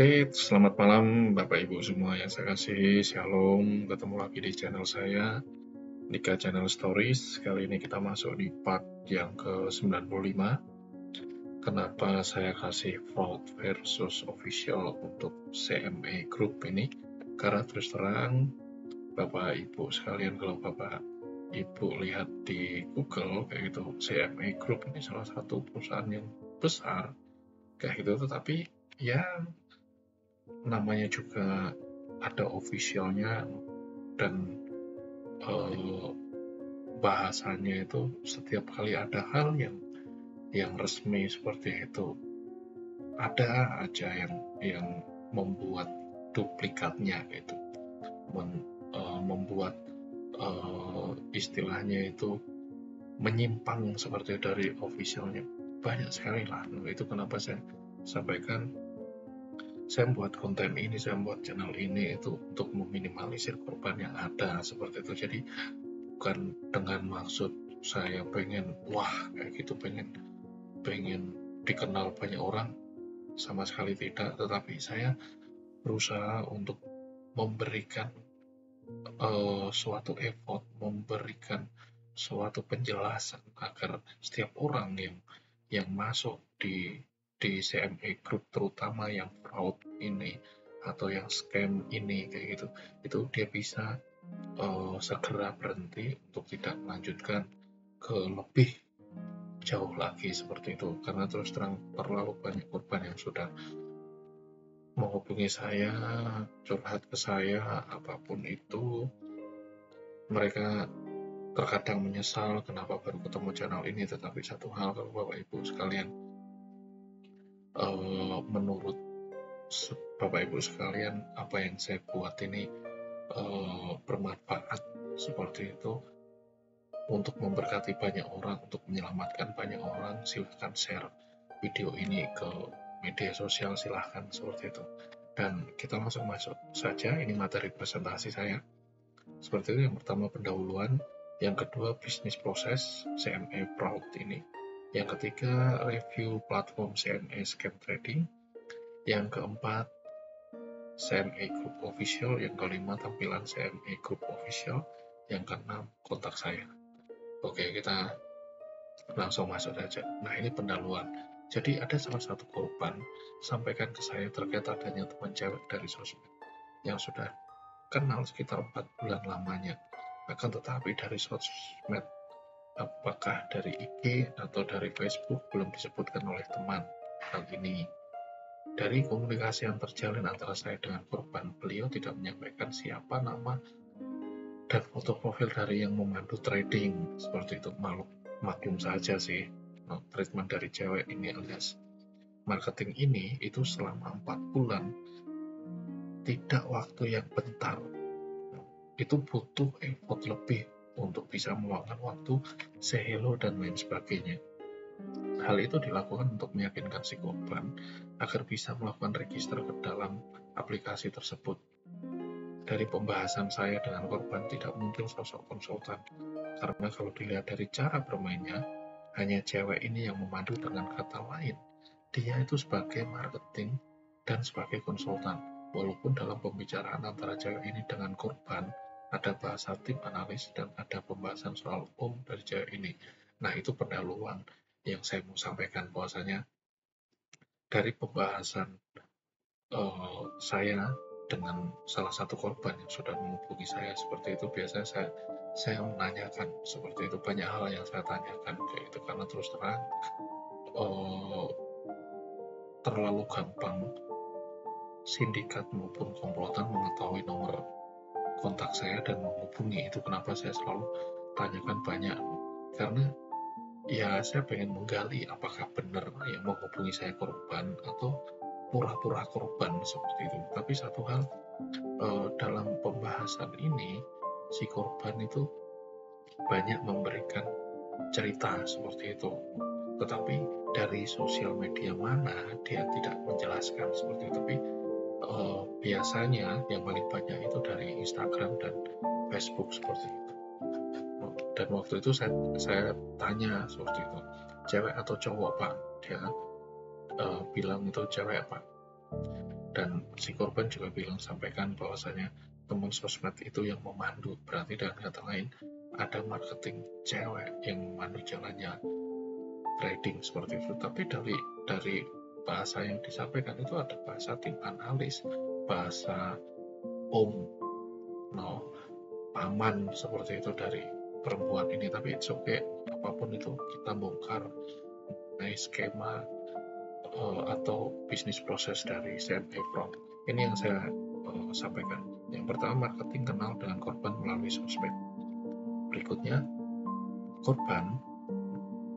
Oke, selamat malam Bapak Ibu semua yang saya kasih. Shalom, ketemu lagi di channel saya, Nika Channel Stories. Kali ini kita masuk di part yang ke-95. Kenapa saya kasih fraud versus official untuk CMA Group ini? Karena terus terang, Bapak Ibu sekalian, kalau Bapak Ibu lihat di Google, kayak gitu, CMA Group ini salah satu perusahaan yang besar, kayak gitu, tetapi ya namanya juga ada officialnya dan bahasanya itu setiap kali ada hal yang resmi seperti itu, ada aja yang membuat duplikatnya itu, membuat istilahnya itu menyimpang seperti dari officialnya, banyak sekali lah. Itu kenapa saya sampaikan, saya membuat konten ini, saya membuat channel ini itu untuk meminimalisir korban yang ada seperti itu. Jadi bukan dengan maksud saya pengen kayak gitu, pengen dikenal banyak orang, sama sekali tidak. Tetapi saya berusaha untuk memberikan suatu effort, memberikan suatu penjelasan agar setiap orang yang masuk di CMA Group, terutama yang fraud ini atau yang scam ini kayak gitu, itu dia bisa segera berhenti untuk tidak melanjutkan ke lebih jauh lagi seperti itu. Karena terus terang terlalu banyak korban yang sudah menghubungi saya, curhat ke saya, apapun itu, mereka terkadang menyesal kenapa baru ketemu channel ini. Tetapi satu hal, kalau Bapak Ibu sekalian, menurut Bapak Ibu sekalian, apa yang saya buat ini bermanfaat seperti itu untuk memberkati banyak orang, untuk menyelamatkan banyak orang, silahkan share video ini ke media sosial, silahkan seperti itu. Dan kita langsung masuk saja, ini materi presentasi saya. Seperti itu, yang pertama pendahuluan, yang kedua bisnis proses CMA Fraud ini, yang ketiga review platform CMA Scam Trading, yang keempat CMA Group Official, yang kelima tampilan CMA Group Official, yang keenam kontak saya. Oke, kita langsung masuk saja. Nah, ini pendahuluan. Jadi ada salah satu korban sampaikan ke saya terkait adanya teman cewek dari sosmed yang sudah kenal sekitar 4 bulan lamanya. Akan tetapi dari sosmed, apakah dari IG atau dari Facebook, belum disebutkan oleh teman. Hal ini dari komunikasi yang terjalin antara saya dengan korban, beliau tidak menyampaikan siapa nama dan foto profil dari yang memandu trading seperti itu. Maklum saja sih, treatment dari cewek ini alias marketing ini itu selama 4 bulan, tidak waktu yang bentar. Itu butuh effort lebih untuk bisa meluangkan waktu, say hello dan lain sebagainya. Hal itu dilakukan untuk meyakinkan si korban agar bisa melakukan register ke dalam aplikasi tersebut. Dari pembahasan saya dengan korban, tidak mungkin sosok konsultan, karena kalau dilihat dari cara bermainnya, hanya cewek ini yang memandu. Dengan kata lain, dia itu sebagai marketing dan sebagai konsultan. Walaupun dalam pembicaraan antara cewek ini dengan korban, ada bahasa tim analis dan ada pembahasan soal dari cewek ini. Nah, itu pendahuluan yang saya mau sampaikan, bahwasanya dari pembahasan saya dengan salah satu korban yang sudah menghubungi saya seperti itu, biasanya saya menanyakan seperti itu, banyak hal yang saya tanyakan kayak itu, karena terus terang terlalu gampang sindikat maupun komplotan mengetahui nomor kontak saya dan menghubungi. Itu kenapa saya selalu tanyakan banyak, karena ya saya pengen menggali apakah benar yang menghubungi saya korban atau pura-pura korban seperti itu. Tapi satu hal, dalam pembahasan ini si korban itu banyak memberikan cerita seperti itu, tetapi dari sosial media mana dia tidak menjelaskan seperti itu. Tapi biasanya yang paling banyak itu dari Instagram dan Facebook seperti itu. Dan waktu itu saya tanya seperti itu, cewek atau cowok Pak? Dia bilang itu cewek Pak. Dan si korban juga sampaikan bahwasanya teman sosmed itu yang memandu, berarti dengan kata lain ada marketing cewek yang memandu jalannya trading seperti itu. Tapi dari bahasa yang disampaikan itu ada bahasa tim analis, bahasa om, no, paman seperti itu dari perempuan ini. Tapi it's okay, apapun itu kita bongkar mengenai skema atau bisnis proses dari CME Fraud. Ini yang saya sampaikan. Yang pertama, marketing kenal dengan korban melalui sosmed. Berikutnya, korban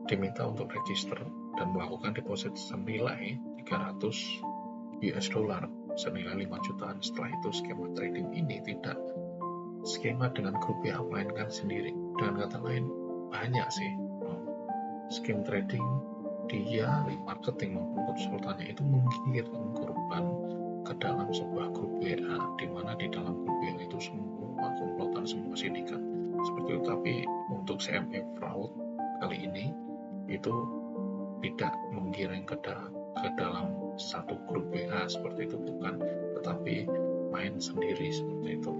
diminta untuk register dan melakukan deposit senilai 300 US dollar senilai 5 jutaan. Setelah itu skema trading ini tidak skema dengan grup WA, melainkan sendiri. Dengan kata lain, banyak sih skema trading, dia marketing maupun konsultannya itu menggiring korban ke dalam sebuah grup WA, di mana di dalam grup WA itu semua komplotan, semua sindikat seperti itu. Tapi untuk CME Fraud kali ini itu tidak menggiring ke dalam satu grup WA seperti itu, bukan, tetapi main sendiri seperti itu.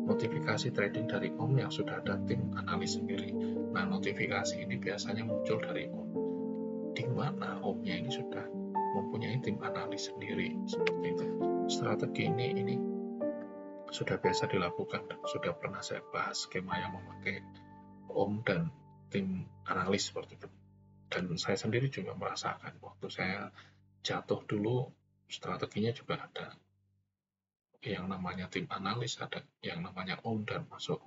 Notifikasi trading dari om yang sudah ada tim analis sendiri. Nah, notifikasi ini biasanya muncul dari om, di mana omnya ini sudah mempunyai tim analis sendiri seperti itu. Strategi ini sudah biasa dilakukan dan sudah pernah saya bahas skema yang memakai om dan tim analis seperti itu. Dan saya sendiri juga merasakan waktu saya jatuh dulu, strateginya juga ada yang namanya tim analis, ada yang namanya om dan masuk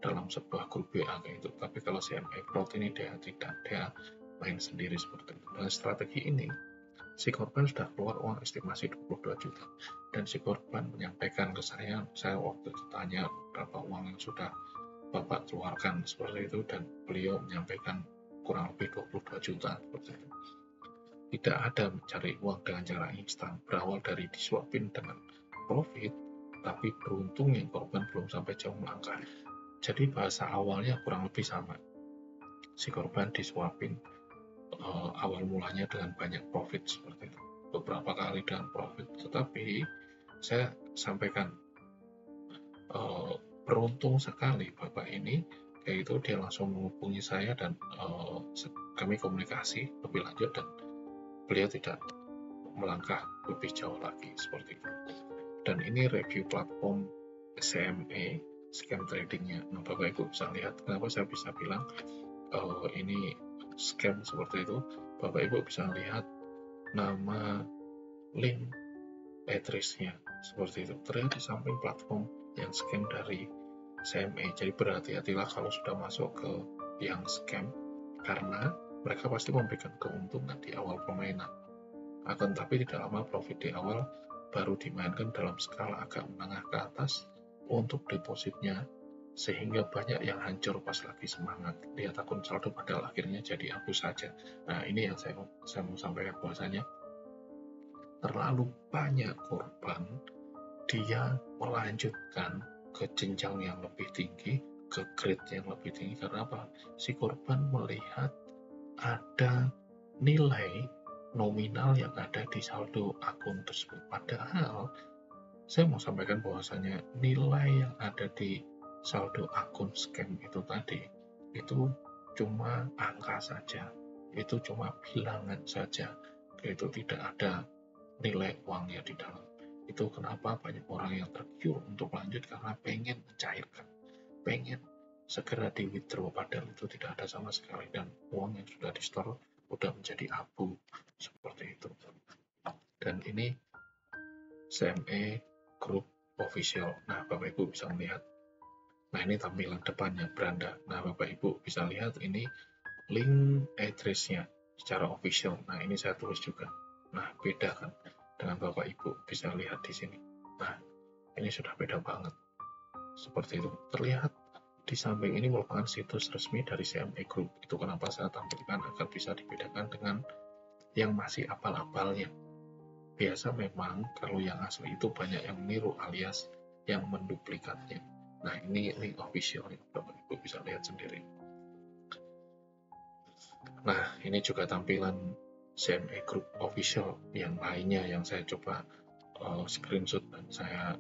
dalam sebuah grup WA kayak itu. Tapi kalau CME Fraud ini dia tidak, dia main sendiri seperti itu. Dan strategi ini si korban sudah keluar uang estimasi 22 juta, dan si korban menyampaikan ke saya waktu ditanya berapa uang yang sudah Bapak keluarkan seperti itu, dan beliau menyampaikan kurang lebih 22 juta seperti itu. Tidak ada mencari uang dengan cara instan, berawal dari disuapin dengan profit, tapi beruntung yang korban belum sampai jauh melangkah. Jadi bahasa awalnya kurang lebih sama, si korban disuapin awal mulanya dengan banyak profit seperti itu, beberapa kali dengan profit. Tetapi saya sampaikan beruntung sekali Bapak ini, yaitu dia langsung menghubungi saya dan kami komunikasi lebih lanjut, dan beliau tidak melangkah lebih jauh lagi seperti itu. Dan ini review platform CME, scam tradingnya. Nah, Bapak Ibu bisa lihat kenapa saya bisa bilang ini scam seperti itu. Bapak Ibu bisa lihat nama link address-nya seperti itu, terlihat di samping platform yang scam dari CME. Jadi berhati-hatilah kalau sudah masuk ke yang scam, karena mereka pasti memberikan keuntungan di awal permainan, akan tapi tidak lama profit di awal baru dimainkan dalam skala agak menengah ke atas untuk depositnya, sehingga banyak yang hancur pas lagi semangat lihat akun saldo, padahal akhirnya jadi abu saja. Nah, ini yang saya mau sampaikan, bahwasanya terlalu banyak korban dia melanjutkan ke jenjang yang lebih tinggi, ke grade yang lebih tinggi. Karena apa? Si korban melihat ada nilai nominal yang ada di saldo akun tersebut, padahal saya mau sampaikan bahwasanya nilai yang ada di saldo akun scam itu tadi itu cuma angka saja, itu cuma bilangan saja, itu tidak ada nilai uangnya di dalam. Itu kenapa banyak orang yang tergiur untuk lanjut, karena pengen mencairkan, pengen segera di withdraw, padahal itu tidak ada sama sekali, dan uang yang sudah di store udah menjadi abu seperti itu. Dan ini CME Group Official. Nah, Bapak Ibu bisa melihat. Nah, ini tampilan depannya, beranda. Nah, Bapak Ibu bisa lihat ini link address-nya secara official. Nah, ini saya tulis juga. Nah, beda kan dengan Bapak Ibu bisa lihat di sini. Nah, ini sudah beda banget. Seperti itu. Terlihat di samping ini merupakan situs resmi dari CME Group. Itu kenapa saya tampilkan agar bisa dibedakan dengan yang masih abal-abalnya. Biasa memang kalau yang asli itu banyak yang meniru alias yang menduplikatnya. Nah, ini link official yang Bapak Ibu bisa lihat sendiri. Nah, ini juga tampilan CME Group Official yang lainnya yang saya coba screenshot dan saya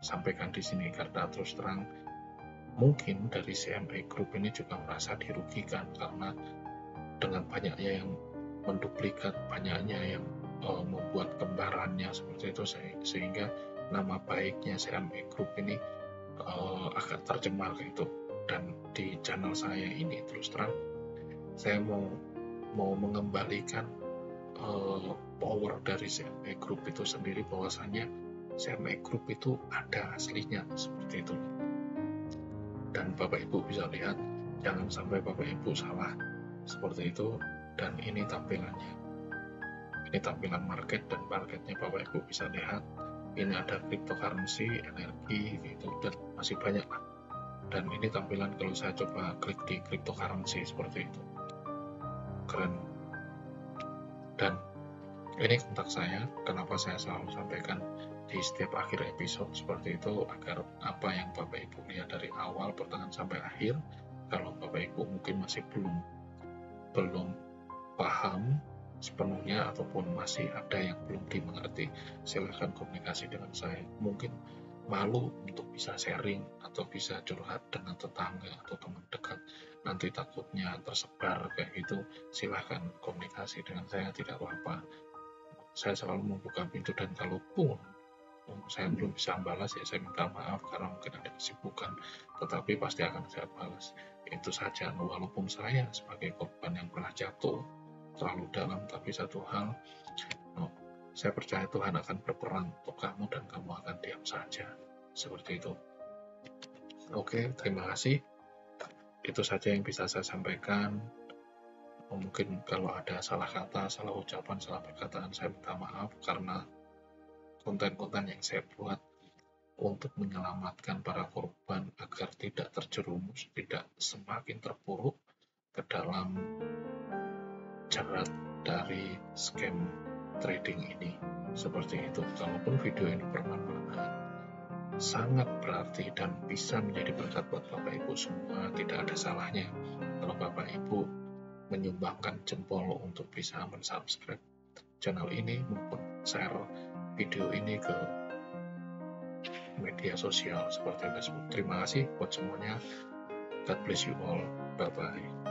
sampaikan di sini, karena terus terang mungkin dari CMA Group ini juga merasa dirugikan karena dengan banyaknya yang menduplikat, banyaknya yang membuat kembarannya seperti itu, sehingga nama baiknya CMA Group ini agak tercemar gitu. Dan di channel saya ini terus terang saya mau mengembalikan power dari CMA Group itu sendiri, bahwasannya CMA Group itu ada aslinya seperti itu. Dan Bapak Ibu bisa lihat, jangan sampai Bapak Ibu salah seperti itu. Dan ini tampilannya, ini tampilan market, dan marketnya Bapak Ibu bisa lihat, ini ada cryptocurrency, energi gitu, dan masih banyak lah. Dan ini tampilan kalau saya coba klik di cryptocurrency seperti itu, keren. Dan ini kontak saya, kenapa saya selalu sampaikan di setiap akhir episode seperti itu, agar apa yang Bapak Ibu lihat dari awal pertengahan sampai akhir, kalau Bapak Ibu mungkin masih belum paham sepenuhnya ataupun masih ada yang belum dimengerti, silahkan komunikasi dengan saya. Mungkin malu untuk bisa sharing atau bisa curhat dengan tetangga atau teman dekat, nanti takutnya tersebar kayak gitu, silahkan komunikasi dengan saya, tidak apa-apa. Saya selalu membuka pintu, dan kalaupun saya belum bisa balas, ya saya minta maaf karena mungkin ada kesibukan, tetapi pasti akan saya balas. Itu saja, walaupun saya sebagai korban yang pernah jatuh terlalu dalam, tapi satu hal, saya percaya Tuhan akan berperan untuk kamu dan kamu akan diam saja, seperti itu. Oke, terima kasih. Itu saja yang bisa saya sampaikan. Mungkin kalau ada salah kata, salah ucapan, salah perkataan, saya minta maaf, karena konten-konten yang saya buat untuk menyelamatkan para korban agar tidak terjerumus, tidak semakin terpuruk ke dalam jerat dari scam trading ini. Seperti itu. Kalaupun video ini bermanfaat, sangat berarti dan bisa menjadi berkat buat Bapak Ibu semua, tidak ada salahnya kalau Bapak Ibu menyumbangkan jempol untuk bisa mensubscribe channel ini maupun share video ini ke media sosial seperti Facebook. Terima kasih buat semuanya. God bless you all. Bye-bye.